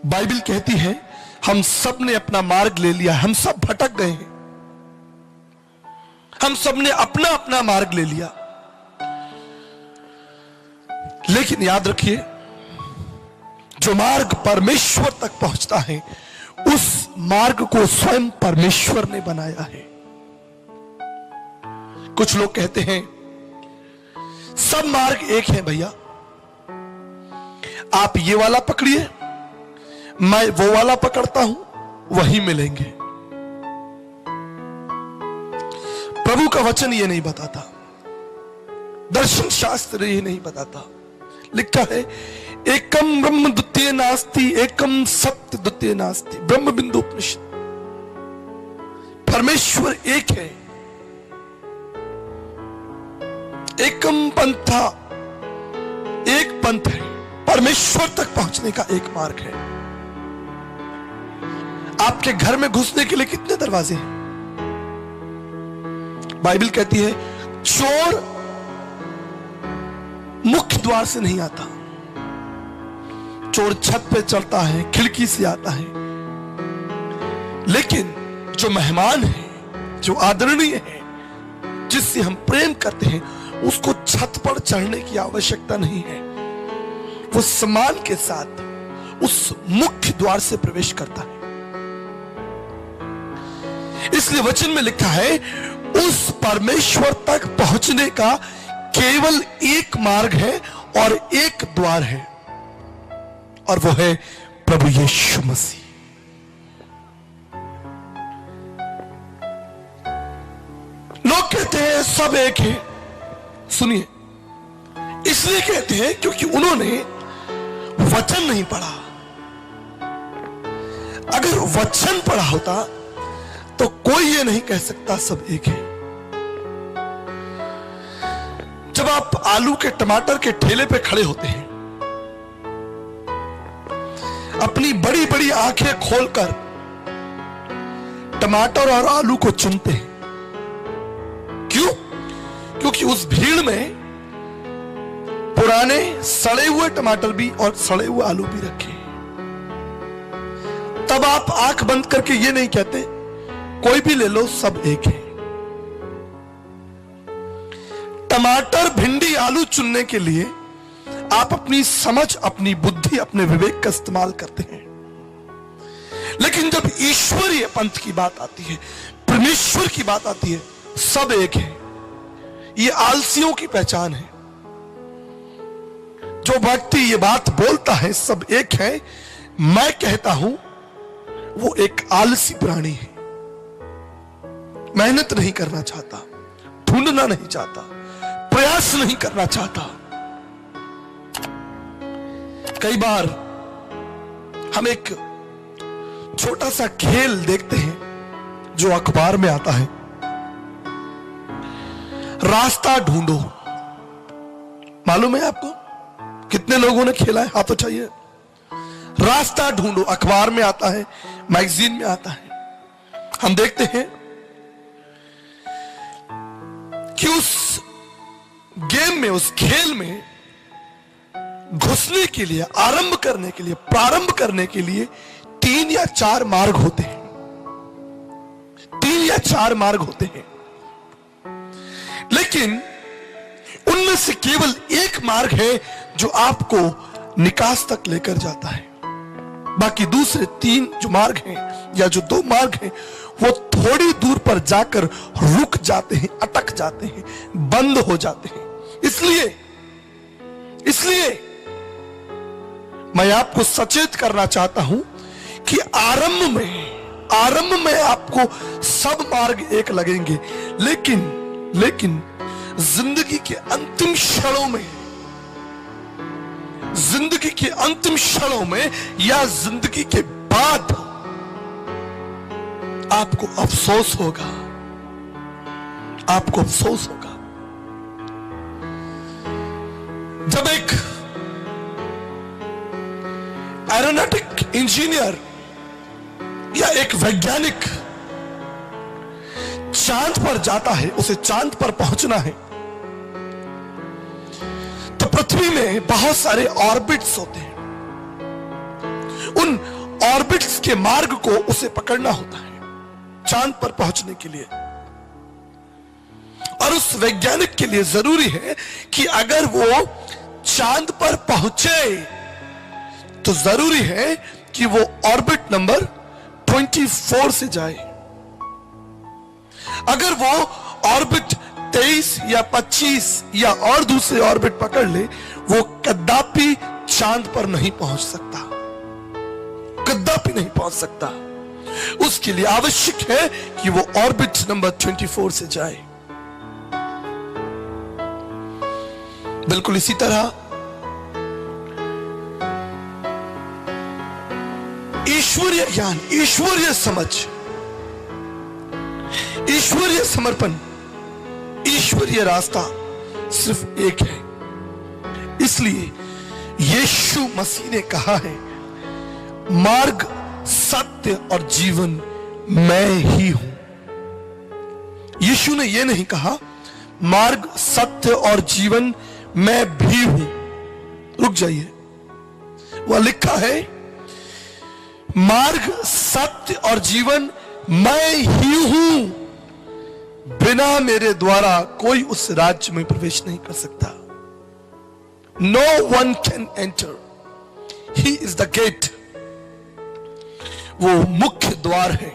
Bible कहती है हम सब ने अपना मार्ग ले लिया, हम सब भटक गए हैं, हम सब ने अपना अपना मार्ग ले लिया। लेकिन याद रखिए, जो मार्ग परमेश्वर तक पहुंचता है उस मार्ग को स्वयं परमेश्वर ने बनाया है। कुछ लोग कहते हैं सब मार्ग एक है भैया, आप ये वाला पकड़िए, मैं वो वाला पकड़ता हूं, वही मिलेंगे। प्रभु का वचन ये नहीं बताता, दर्शन शास्त्र ये नहीं बताता। लिखा है एकम ब्रह्म द्वितीय नास्ति, एकम सत्य द्वितीय नास्ति, ब्रह्म बिंदु उपनिषद। परमेश्वर एक है, एकम पंथा, एक पंथ है, परमेश्वर तक पहुंचने का एक मार्ग है। आपके घर में घुसने के लिए कितने दरवाजे हैं? बाइबल कहती है चोर मुख्य द्वार से नहीं आता, चोर छत पे चढ़ता है, खिड़की से आता है। लेकिन जो मेहमान है, जो आदरणीय है, जिससे हम प्रेम करते हैं, उसको छत पर चढ़ने की आवश्यकता नहीं है। वो सम्मान के साथ उस मुख्य द्वार से प्रवेश करता है। इसलिए वचन में लिखा है उस परमेश्वर तक पहुंचने का केवल एक मार्ग है और एक द्वार है, और वो है प्रभु यीशु मसीह। लोग कहते हैं सब एक है। सुनिए, इसलिए कहते हैं क्योंकि उन्होंने वचन नहीं पढ़ा। अगर वचन पढ़ा होता तो कोई ये नहीं कह सकता सब एक है। जब आप आलू के टमाटर के ठेले पे खड़े होते हैं, अपनी बड़ी बड़ी आंखें खोलकर टमाटर और आलू को चुनते हैं। क्यों? क्योंकि उस भीड़ में पुराने सड़े हुए टमाटर भी और सड़े हुए आलू भी रखे। तब आप आंख बंद करके ये नहीं कहते कोई भी ले लो सब एक है। टमाटर, भिंडी, आलू चुनने के लिए आप अपनी समझ, अपनी बुद्धि, अपने विवेक का इस्तेमाल करते हैं। लेकिन जब ईश्वरीय पंथ की बात आती है, परमेश्वर की बात आती है, सब एक है। ये आलसियों की पहचान है। जो व्यक्ति ये बात बोलता है सब एक है, मैं कहता हूं वो एक आलसी प्राणी है। मेहनत नहीं करना चाहता, ढूंढना नहीं चाहता, प्रयास नहीं करना चाहता। कई बार हम एक छोटा सा खेल देखते हैं जो अखबार में आता है, रास्ता ढूंढो। मालूम है आपको? कितने लोगों ने खेला है? हाथ उठाइए। रास्ता ढूंढो अखबार में आता है, मैगजीन में आता है। हम देखते हैं कि उस गेम में, उस खेल में घुसने के लिए, आरंभ करने के लिए, प्रारंभ करने के लिए 3 या 4 मार्ग होते हैं। 3 या 4 मार्ग होते हैं, लेकिन उनमें से केवल एक मार्ग है जो आपको निकास तक लेकर जाता है। बाकी दूसरे 3 जो मार्ग हैं या जो 2 मार्ग हैं, वो थोड़ी दूर पर जाकर रुक जाते हैं, अटक जाते हैं, बंद हो जाते हैं। इसलिए मैं आपको सचेत करना चाहता हूं कि आरंभ में आपको सब मार्ग एक लगेंगे, लेकिन जिंदगी के अंतिम क्षणों में या जिंदगी के बाद आपको अफसोस होगा। जब एक एरोनॉटिक इंजीनियर या एक वैज्ञानिक चांद पर जाता है, उसे चांद पर पहुंचना है, तो पृथ्वी में बहुत सारे ऑर्बिट्स होते हैं। उन ऑर्बिट्स के मार्ग को उसे पकड़ना होता है चांद पर पहुंचने के लिए। और उस वैज्ञानिक के लिए जरूरी है कि अगर वो चांद पर पहुंचे तो जरूरी है कि वो ऑर्बिट नंबर 24 से जाए। अगर वो ऑर्बिट 23 या 25 या और दूसरे ऑर्बिट पकड़ ले, वो कदापि चांद पर नहीं पहुंच सकता, कदापि नहीं पहुंच सकता। उसके लिए आवश्यक है कि वो ऑर्बिट नंबर 24 से जाए। बिल्कुल इसी तरह ईश्वरीय ज्ञान, ईश्वरीय समझ, ईश्वरीय समर्पण, ईश्वरीय रास्ता सिर्फ एक है। इसलिए यीशु मसीह ने कहा है, मार्ग, सत्य और जीवन मैं ही हूं। यीशु ने यह नहीं कहा मार्ग, सत्य और जीवन मैं भी हूं। रुक जाइए, वह लिखा है मार्ग, सत्य और जीवन मैं ही हूं, बिना मेरे द्वारा कोई उस राज्य में प्रवेश नहीं कर सकता। No one can enter. He is the gate. वो मुख्य द्वार है।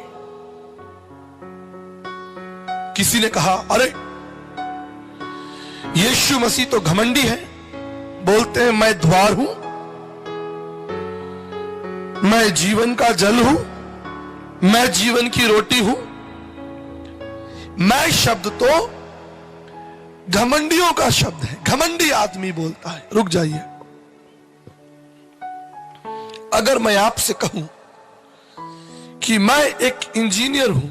किसी ने कहा, अरे यीशु मसीह तो घमंडी है, बोलते हैं मैं द्वार हूं, मैं जीवन का जल हूं, मैं जीवन की रोटी हूं। मैं शब्द तो घमंडियों का शब्द है, घमंडी आदमी बोलता है। रुक जाइए, अगर मैं आपसे कहूं कि मैं एक इंजीनियर हूं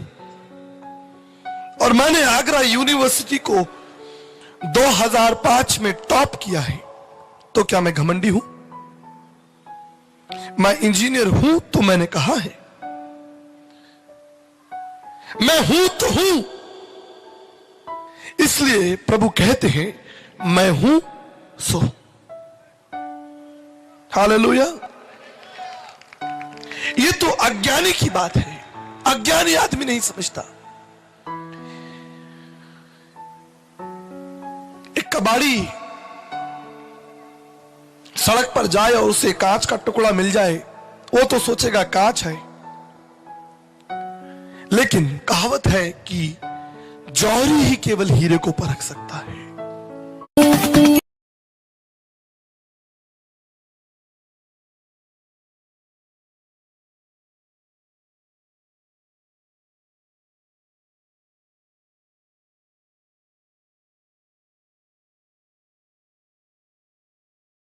और मैंने आगरा यूनिवर्सिटी को 2005 में टॉप किया है, तो क्या मैं घमंडी हूं? मैं इंजीनियर हूं तो मैंने कहा है, मैं हूं तो हूं। इसलिए प्रभु कहते हैं मैं हूं सो। हालेलुया। ये तो अज्ञानी की बात है, अज्ञानी आदमी नहीं समझता। एक कबाड़ी सड़क पर जाए और उसे कांच का टुकड़ा मिल जाए, वो तो सोचेगा कांच है। लेकिन कहावत है कि जौहरी ही केवल हीरे को परख सकता है।